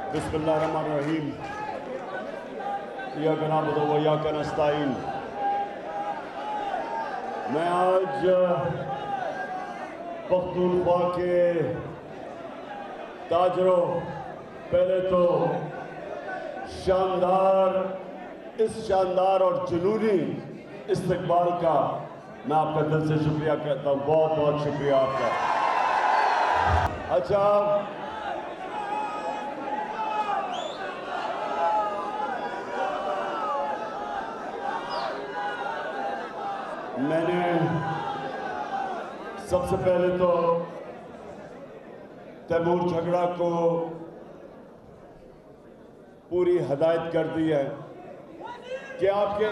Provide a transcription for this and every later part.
बिस्मिल्लाहिर्रहमानिर्रहीम। इय्याका नअबुदु व इय्याका नस्तईन। मैं आज पख्तूनख्वा के ताजरों, पहले तो इस शानदार और जुनूनी इस्तकबाल का मैं आपका दिल से शुक्रिया कहता हूँ। बहुत बहुत शुक्रिया आपका। अच्छा, मैंने सबसे पहले तो तैमूर झगड़ा को पूरी हदायत कर दी है कि आपके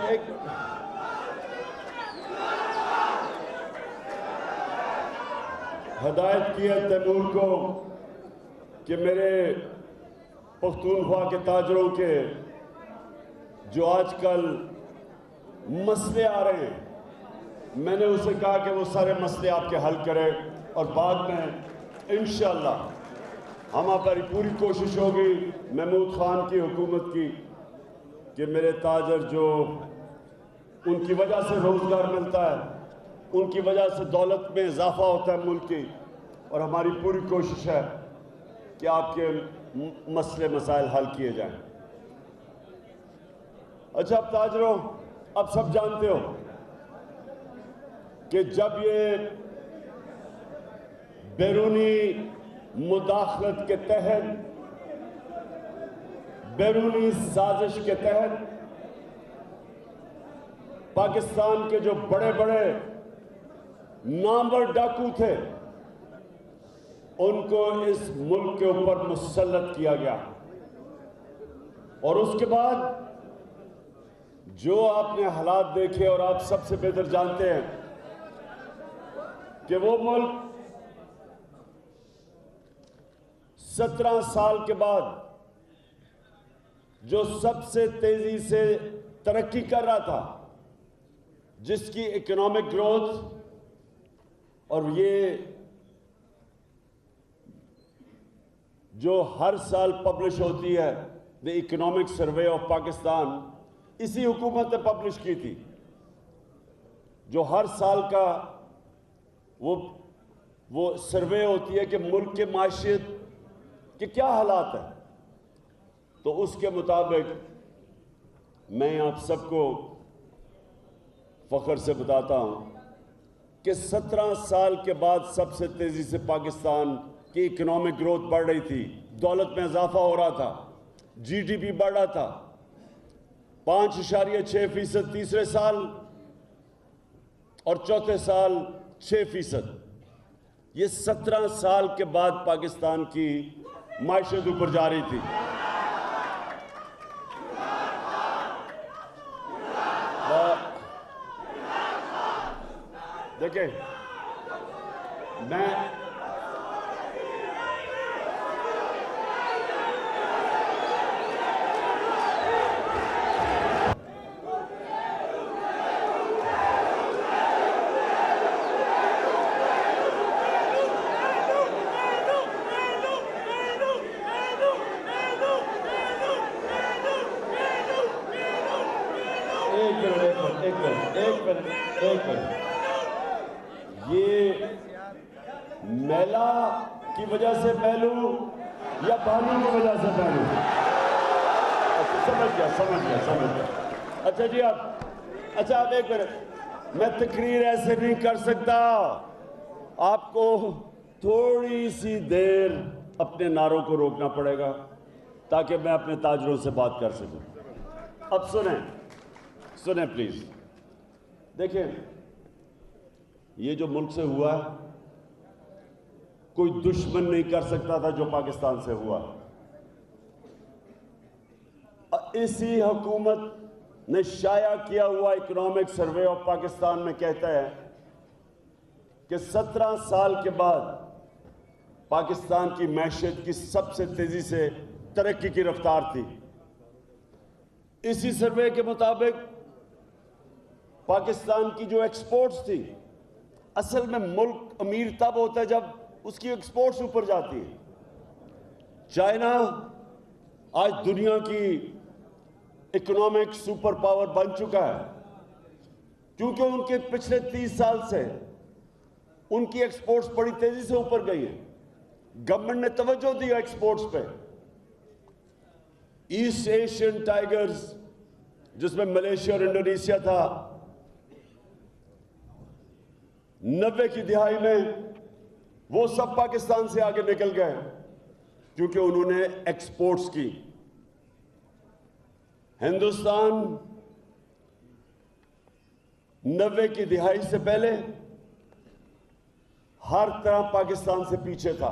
हदायत की है तैमूर को कि मेरे पख्तूनख्वा के ताजरों के जो आजकल मसले आ रहे हैं, मैंने उसे कहा कि वो सारे मसले आपके हल करें और बाद में इंशाअल्लाह हमारी पूरी कोशिश होगी महमूद खान की हुकूमत की कि मेरे ताजर जो उनकी वजह से रोज़गार मिलता है, उनकी वजह से दौलत में इजाफा होता है मुल्क की, और हमारी पूरी कोशिश है कि आपके मसले मसाइल हल किए जाएं। अच्छा, अब ताजरों, अब सब जानते हो कि जब ये बैरूनी मुदाखलत के तहत, बैरूनी साजिश के तहत पाकिस्तान के जो बड़े बड़े नामवर डाकू थे उनको इस मुल्क के ऊपर मुसल्लत किया गया, और उसके बाद जो आपने हालात देखे और आप सबसे बेहतर जानते हैं कि वो मुल्क 17 साल के बाद जो सबसे तेजी से तरक्की कर रहा था, जिसकी इकोनॉमिक ग्रोथ, और ये जो हर साल पब्लिश होती है the economic survey of Pakistan, इसी हुकूमत ने पब्लिश की थी, जो हर साल का वो सर्वे होती है कि मुल्क के माशियत के क्या हालात हैं। तो उसके मुताबिक मैं आप सबको फख्र से बताता हूं कि 17 साल के बाद सबसे तेजी से पाकिस्तान की इकोनॉमिक ग्रोथ बढ़ रही थी, दौलत में इजाफा हो रहा था, जीडीपी बढ़ रहा था 5.6% तीसरे साल, और चौथे साल 6%। ये 17 साल के बाद पाकिस्तान की माइशत ऊपर जा रही थी। देखिए, मैं एक मिनट, ये मेला की वजह से पहलू या भानु की वजह से पहलू? अच्छा, समझ गया। अच्छा जी, आप एक मिनट, मैं तकरीर ऐसे नहीं कर सकता। आपको थोड़ी सी देर अपने नारों को रोकना पड़ेगा ताकि मैं अपने ताजरों से बात कर सकूं। अब सुने प्लीज। देखिए, ये जो मुल्क से हुआ है, कोई दुश्मन नहीं कर सकता था जो पाकिस्तान से हुआ। इसी हुकूमत ने शाया किया हुआ इकोनॉमिक सर्वे ऑफ पाकिस्तान में कहता है कि 17 साल के बाद पाकिस्तान की मैशत की सबसे तेजी से तरक्की की रफ्तार थी। इसी सर्वे के मुताबिक पाकिस्तान की जो एक्सपोर्ट्स थी, असल में मुल्क अमीर तब होता है जब उसकी एक्सपोर्ट्स ऊपर जाती है। चाइना आज दुनिया की इकोनॉमिक सुपर पावर बन चुका है, क्योंकि उनके पिछले 30 साल से उनकी एक्सपोर्ट्स बड़ी तेजी से ऊपर गई है। गवर्नमेंट ने तवज्जो दी एक्सपोर्ट्स पे। ईस्ट एशियन टाइगर्स, जिसमें मलेशिया और इंडोनेशिया था, 90 की दिहाई में वो सब पाकिस्तान से आगे निकल गए, क्योंकि उन्होंने एक्सपोर्ट्स की। हिंदुस्तान 90 की दिहाई से पहले हर तरह पाकिस्तान से पीछे था।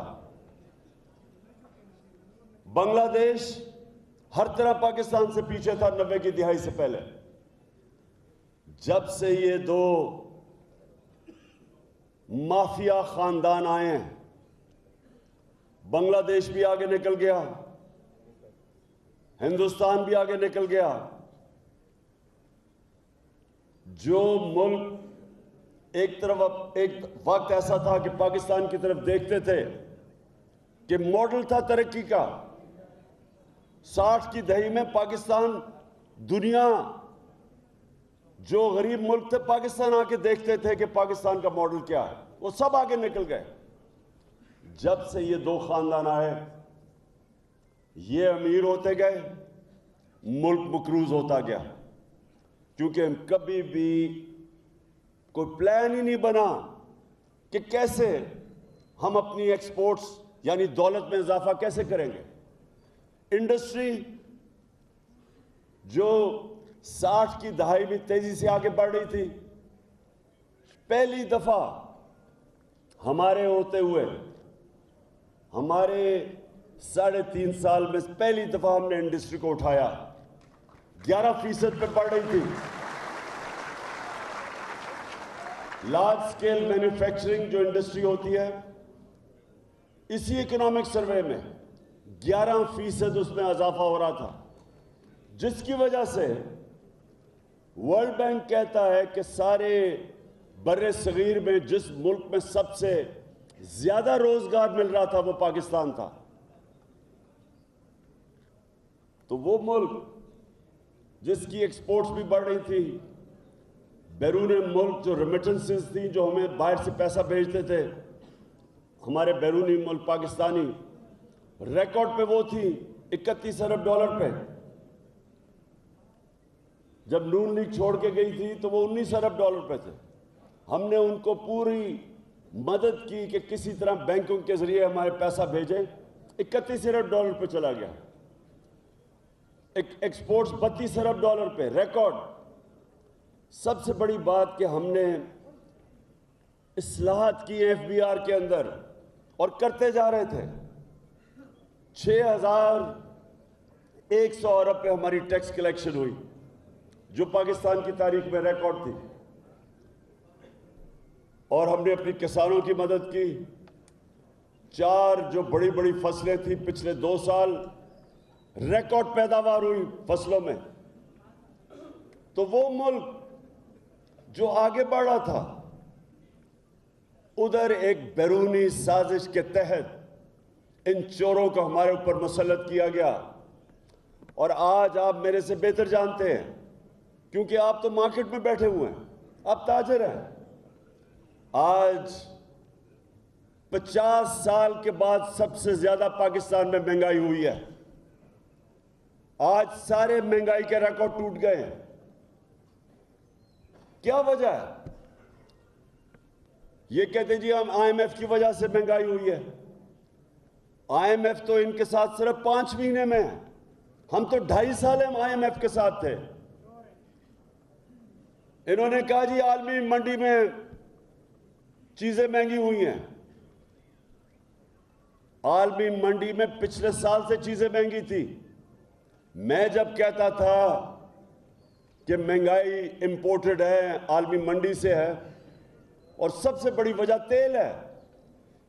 बांग्लादेश हर तरह पाकिस्तान से पीछे था 90 की दिहाई से पहले। जब से ये दो माफिया खानदान आए हैं, बांग्लादेश भी आगे निकल गया, हिंदुस्तान भी आगे निकल गया। जो मुल्क एक वक्त ऐसा था कि पाकिस्तान की तरफ देखते थे कि मॉडल था तरक्की का, 60 की दहाई में पाकिस्तान, दुनिया, जो गरीब मुल्क थे पाकिस्तान आके देखते थे कि पाकिस्तान का मॉडल क्या है, वो सब आगे निकल गए। जब से ये दो खानदान आए, ये अमीर होते गए, मुल्क मकरूज होता गया, क्योंकि हम कभी भी कोई प्लान ही नहीं बना कि कैसे हम अपनी एक्सपोर्ट्स यानी दौलत में इजाफा कैसे करेंगे। इंडस्ट्री जो 60 की दहाई में तेजी से आगे बढ़ रही थी, पहली दफा हमारे होते हुए, हमारे 3.5 साल में पहली दफा हमने इंडस्ट्री को उठाया। 11% पे बढ़ रही थी। लार्ज स्केल मैन्युफैक्चरिंग जो इंडस्ट्री होती है, इसी इकोनॉमिक सर्वे में 11% उसमें इजाफा हो रहा था, जिसकी वजह से वर्ल्ड बैंक कहता है कि सारे बर्रे सगीर में जिस मुल्क में सबसे ज्यादा रोजगार मिल रहा था वो पाकिस्तान था। तो वो मुल्क जिसकी एक्सपोर्ट्स भी बढ़ रही थी, बैरून मुल्क जो रेमिटेंसेस थी, जो हमें बाहर से पैसा भेजते थे, हमारे बैरूनी मुल्क पाकिस्तानी, रिकॉर्ड पे वो थी 31 अरब डॉलर पे। जब नून लीग छोड़ के गई थी तो वो 19 अरब डॉलर पे थे। हमने उनको पूरी मदद की कि किसी तरह बैंकों के जरिए हमारे पैसा भेजें, 31 अरब डॉलर पे चला गया। एक्सपोर्ट्स 32 अरब डॉलर पे, रिकॉर्ड। सबसे बड़ी बात कि हमने इस्लाहत की एफबीआर के अंदर और करते जा रहे थे। 6100 अरब पे हमारी टैक्स कलेक्शन हुई, जो पाकिस्तान की तारीख में रिकॉर्ड थी। और हमने अपने किसानों की मदद की। 4 जो बड़ी बड़ी फसलें थी, पिछले 2 साल रिकॉर्ड पैदावार हुई फसलों में। तो वो मुल्क जो आगे बढ़ रहा था, उधर एक बैरूनी साजिश के तहत इन चोरों को हमारे ऊपर मुसल्लत किया गया। और आज आप मेरे से बेहतर जानते हैं, क्योंकि आप तो मार्केट में बैठे हुए हैं, आप ताजर हैं। आज 50 साल के बाद सबसे ज्यादा पाकिस्तान में महंगाई हुई है। आज सारे महंगाई के रिकॉर्ड टूट गए हैं। क्या वजह है? ये कहते जी हम IMF की वजह से महंगाई हुई है। IMF तो इनके साथ सिर्फ 5 महीने में है, हम तो 2.5 साल हम IMF के साथ थे। इन्होंने कहा जी आलमी मंडी में चीजें महंगी हुई हैं। आलमी मंडी में पिछले साल से चीजें महंगी थी। मैं जब कहता था कि महंगाई इंपोर्टेड है, आलमी मंडी से है, और सबसे बड़ी वजह तेल है।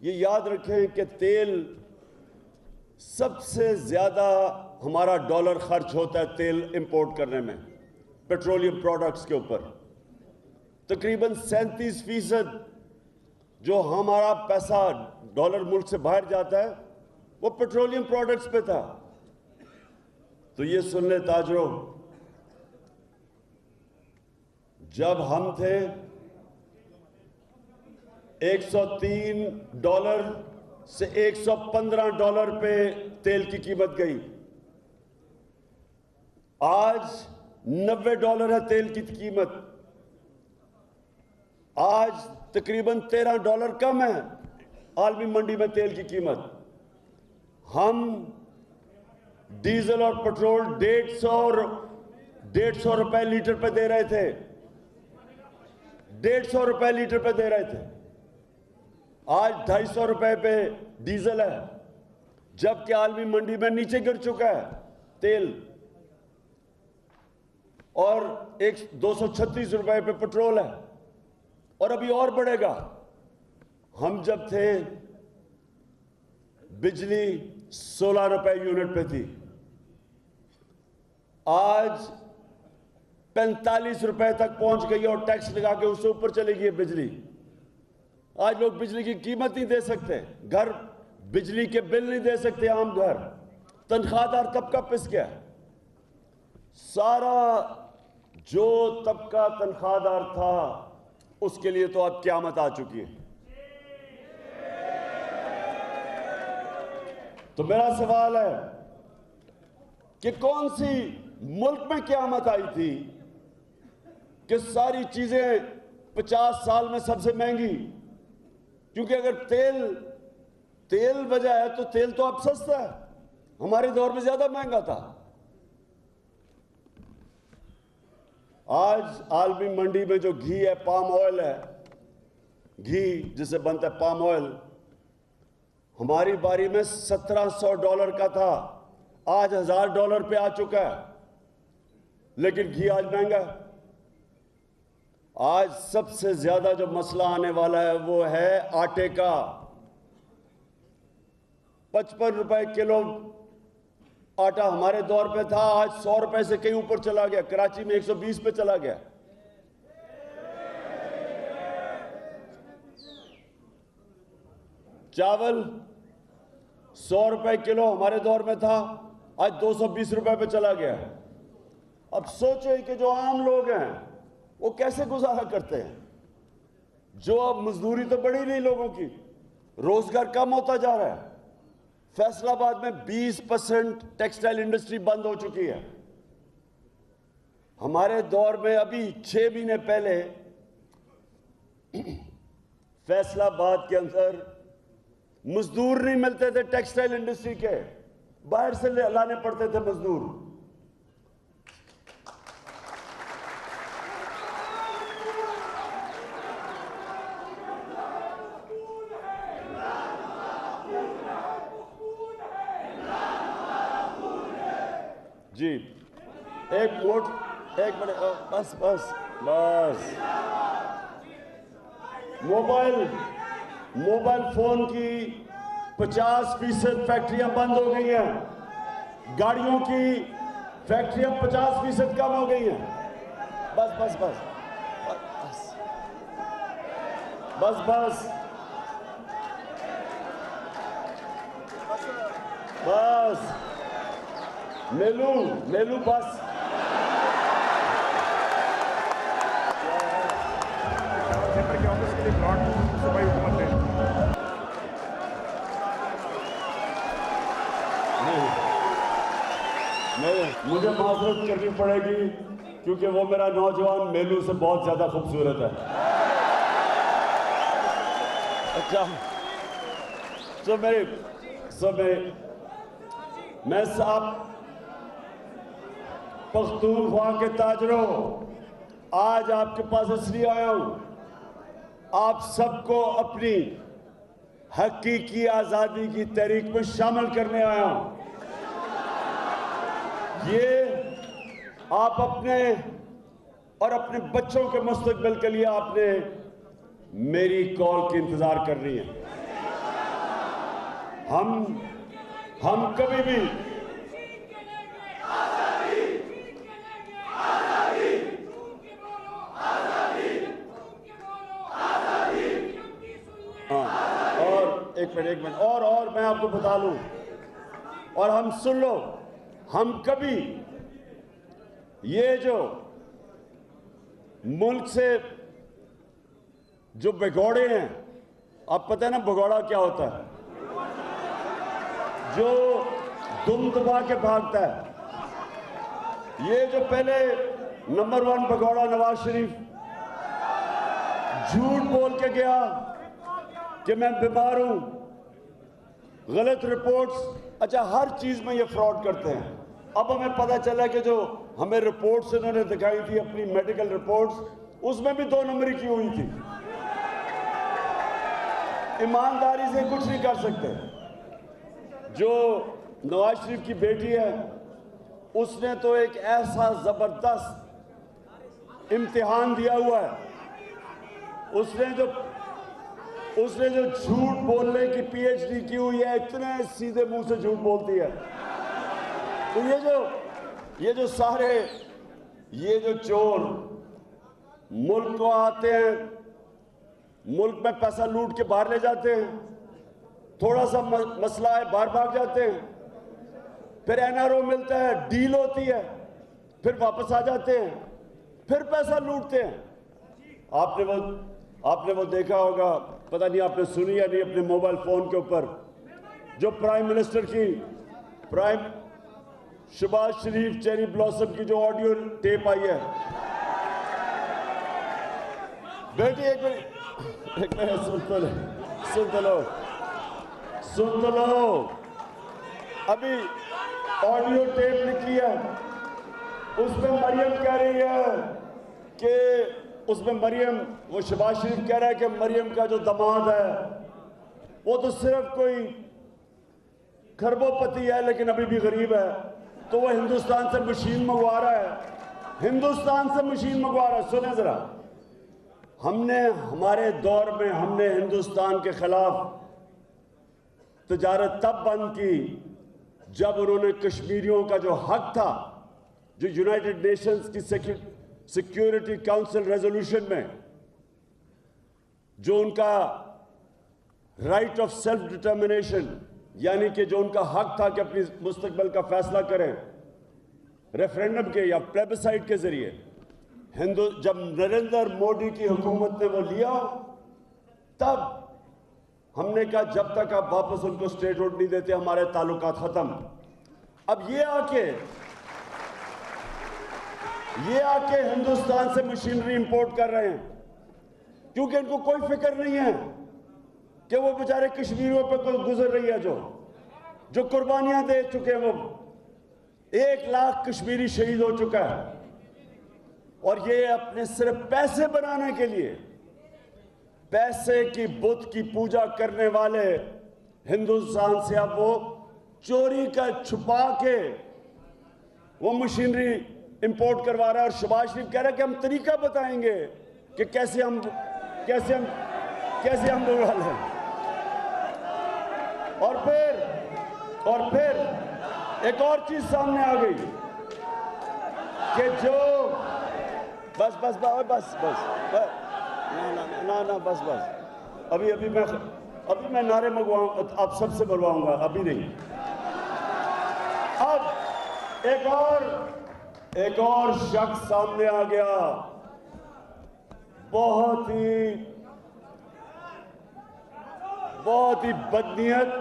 ये याद रखें कि तेल सबसे ज्यादा हमारा डॉलर खर्च होता है तेल इंपोर्ट करने में, पेट्रोलियम प्रोडक्ट्स के ऊपर। तकरीबन 37% जो हमारा पैसा डॉलर मुल्क से बाहर जाता है वो पेट्रोलियम प्रोडक्ट्स पे था। तो ये सुन ले ताजरों, जब हम थे $103 से $115 पे तेल की कीमत गई। आज $90 है तेल की कीमत। आज तकरीबन $13 कम है आलमी मंडी में तेल की कीमत। हम डीजल और पेट्रोल 150 रुपए लीटर पे दे रहे थे, 150 रुपए लीटर पे दे रहे थे। आज 250 रुपए पे डीजल है, जबकि आलमी मंडी में नीचे गिर चुका है तेल, और 236 रुपए पे पेट्रोल है, और अभी और बढ़ेगा। हम जब थे बिजली 16 रुपए यूनिट पे थी, आज 45 रुपए तक पहुंच गई और टैक्स लगा के उससे ऊपर चली गई बिजली। आज लोग बिजली की कीमत नहीं दे सकते, घर बिजली के बिल नहीं दे सकते। आम घर, तनख्वाहदार तबका पिस गया। सारा जो तबका तनख्वाहदार था उसके लिए तो अब क़यामत आ चुकी है। तो मेरा सवाल है कि कौन सी मुल्क में क़यामत आई थी कि सारी चीजें 50 साल में सबसे महंगी? क्योंकि अगर तेल वजह है तो तेल तो अब सस्ता है, हमारे दौर में ज्यादा महंगा था। आज आलमी मंडी में जो घी है, पाम ऑयल है, घी जिसे बनता है पाम ऑयल, हमारी बारी में $1700 का था, आज $1000 पे आ चुका है। लेकिन घी आज महंगा है। आज सबसे ज्यादा जो मसला आने वाला है वो है आटे का। 55 रुपए किलो आटा हमारे दौर पे था, आज 100 रुपए से कहीं ऊपर चला गया। कराची में 120 पे चला गया। चावल 100 रुपए किलो हमारे दौर में था, आज 220 रुपए पे चला गया। अब सोचो कि जो आम लोग हैं वो कैसे गुजारा करते हैं। जो अब मजदूरी तो बढ़ी नहीं लोगों की, रोजगार कम होता जा रहा है। फैसलाबाद में 20% टेक्सटाइल इंडस्ट्री बंद हो चुकी है। हमारे दौर में अभी 6 महीने पहले फैसलाबाद के अंदर मजदूर नहीं मिलते थे टेक्सटाइल इंडस्ट्री के, बाहर से लाने पड़ते थे मजदूर। जी एक मिनट, बस मोबाइल फोन की 50% फैक्ट्रियां बंद हो गई हैं। गाड़ियों की फैक्ट्रियां 50% कम हो गई हैं। बस मेलू बस। मुझे माजरत करनी पड़ेगी क्योंकि वो मेरा नौजवान मेलू से बहुत ज्यादा खूबसूरत है। अच्छा, मैं साहब पख्तूनख्वा के ताजरों, आज आपके पास इसलिए आया हूं, आप सबको अपनी हकीकी आजादी की तहरीक में शामिल करने आया हूं। ये आप अपने और अपने बच्चों के मुस्तकबिल के लिए आपने मेरी कॉल की इंतजार कर रही है। हम कभी भी एक मिनट और मैं आपको बता लूं, और हम सुन लो, हम कभी ये जो मुल्क से जो भगौड़े हैं, आप पता है ना भगौड़ा क्या होता है, जो दुम दबा के भागता है। ये जो पहले नंबर 1 भगौड़ा नवाज शरीफ झूठ बोल के गया कि मैं बीमार हूं, गलत रिपोर्ट्स, अच्छा हर चीज में ये फ्रॉड करते हैं। अब हमें पता चला कि जो हमें रिपोर्ट्स इन्होंने दिखाई थी, अपनी मेडिकल रिपोर्ट्स, उसमें भी 2 नंबरी की हुई थी। ईमानदारी से कुछ नहीं कर सकते। जो नवाज शरीफ की बेटी है, उसने तो एक ऐसा जबरदस्त इम्तिहान दिया हुआ है। उसने जो झूठ बोलने की पीएचडी की हुई है, इतने सीधे मुंह से झूठ बोलती है। तो ये जो सारे ये जो चोर मुल्क को आते हैं, मुल्क में पैसा लूट के बाहर ले जाते हैं, थोड़ा सा मसला है बाहर भाग जाते हैं, फिर एनआरओ मिलता है, डील होती है, फिर वापस आ जाते हैं, फिर पैसा लूटते हैं। आपने वो देखा होगा, पता नहीं आपने सुनी या नहीं, अपने मोबाइल फोन के ऊपर जो प्राइम मिनिस्टर की शहबाज शरीफ चेरी ब्लॉसम की जो ऑडियो टेप आई है। बेटी एक मिनट सुन तो लो। अभी ऑडियो टेप निकली है, उसमें मरियम कह रही है कि वो शहबाज शरीफ कह रहा है कि मरियम का जो दामाद है वो तो सिर्फ कोई खरबोपति है लेकिन अभी भी गरीब है, तो वो हिंदुस्तान से मशीन मंगवा रहा है। सुने जरा, हमारे दौर में हमने हिंदुस्तान के खिलाफ तजारत तब बंद की जब उन्होंने कश्मीरियों का जो हक था, जो यूनाइटेड नेशंस की सिक्योरिटी काउंसिल रेजोल्यूशन में जो उनका राइट ऑफ सेल्फ डिटर्मिनेशन, यानी कि जो उनका हक था कि अपनी मुस्तकबिल का फैसला करें रेफरेंडम के या प्लेबिसाइट के जरिए, जब नरेंद्र मोदी की हुकूमत ने वो लिया, तब हमने कहा जब तक आप वापस उनको स्टेटहुड नहीं देते हमारे ताल्लुकात खत्म। अब ये आके हिंदुस्तान से मशीनरी इंपोर्ट कर रहे हैं, क्योंकि इनको कोई फिक्र नहीं है कि वो बेचारे कश्मीरियों पे कोई गुजर रही है, जो कुर्बानियां दे चुके हैं। वो 1 लाख कश्मीरी शहीद हो चुका है, और ये अपने सिर्फ पैसे बनाने के लिए, पैसे की बुत की पूजा करने वाले हिंदुस्तान से अब वो चोरी का छुपा के वो मशीनरी इंपोर्ट करवा रहा है। और शहबाज शरीफ कह रहा है कि हम तरीका बताएंगे कि कैसे हम बुरा लें। और फिर एक और चीज सामने आ गई कि जो बस अभी मैं नारे मंगवाऊंगा, आप सबसे बुलवाऊंगा, अभी नहीं। अब एक और शख्स सामने आ गया, बहुत ही बदनीयत,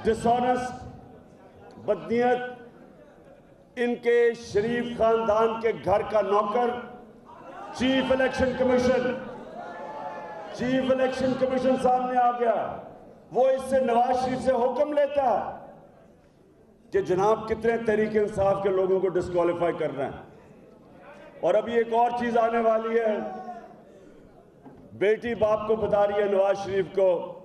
डिसऑनेस्ट बदनीयत, इनके शरीफ खानदान के घर का नौकर, चीफ इलेक्शन कमीशन सामने आ गया। वो इससे नवाज शरीफ से हुक्म लेता है कि जनाब कितने तहरीक इंसाफ के लोगों को डिस्क्वालीफाई कर रहे हैं। और अभी एक और चीज आने वाली है, बेटी बाप को बता रही है नवाज शरीफ को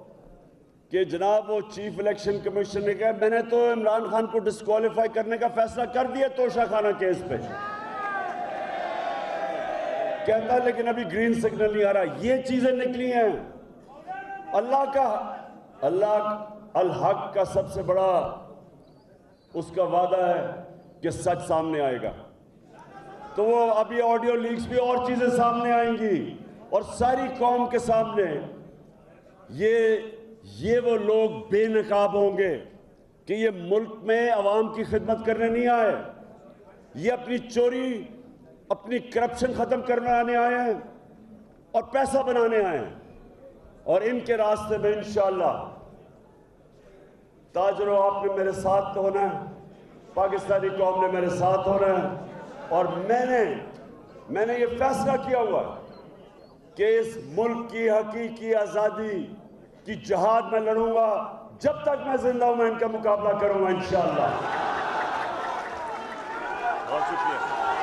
कि जनाब वो चीफ इलेक्शन कमीशन ने कहा मैंने तो इमरान खान को डिस्क्वालीफाई करने का फैसला कर दिया तोशाखाना केस पे, कहता है लेकिन अभी ग्रीन सिग्नल नहीं आ रहा। ये चीजें निकली हैं। अल हक का सबसे बड़ा उसका वादा है कि सच सामने आएगा। तो वो अभी ऑडियो लीक्स भी और चीजें सामने आएंगी और सारी कौम के सामने ये वो लोग बेनकाब होंगे कि ये मुल्क में अवाम की खिदमत करने नहीं आए, ये अपनी चोरी, अपनी करप्शन खत्म करने आए हैं और पैसा बनाने आए हैं। और इनके रास्ते में इंशाअल्लाह ताजरों, आपने मेरे साथ तो होना है, पाकिस्तानी कौम ने मेरे साथ होना है। और मैंने ये फैसला किया हुआ कि इस मुल्क की हकीकी आज़ादी की जहाद मैं लड़ूंगा। जब तक मैं जिंदा हूं मैं इनका मुकाबला करूंगा इंशाअल्लाह। बहुत शुक्रिया।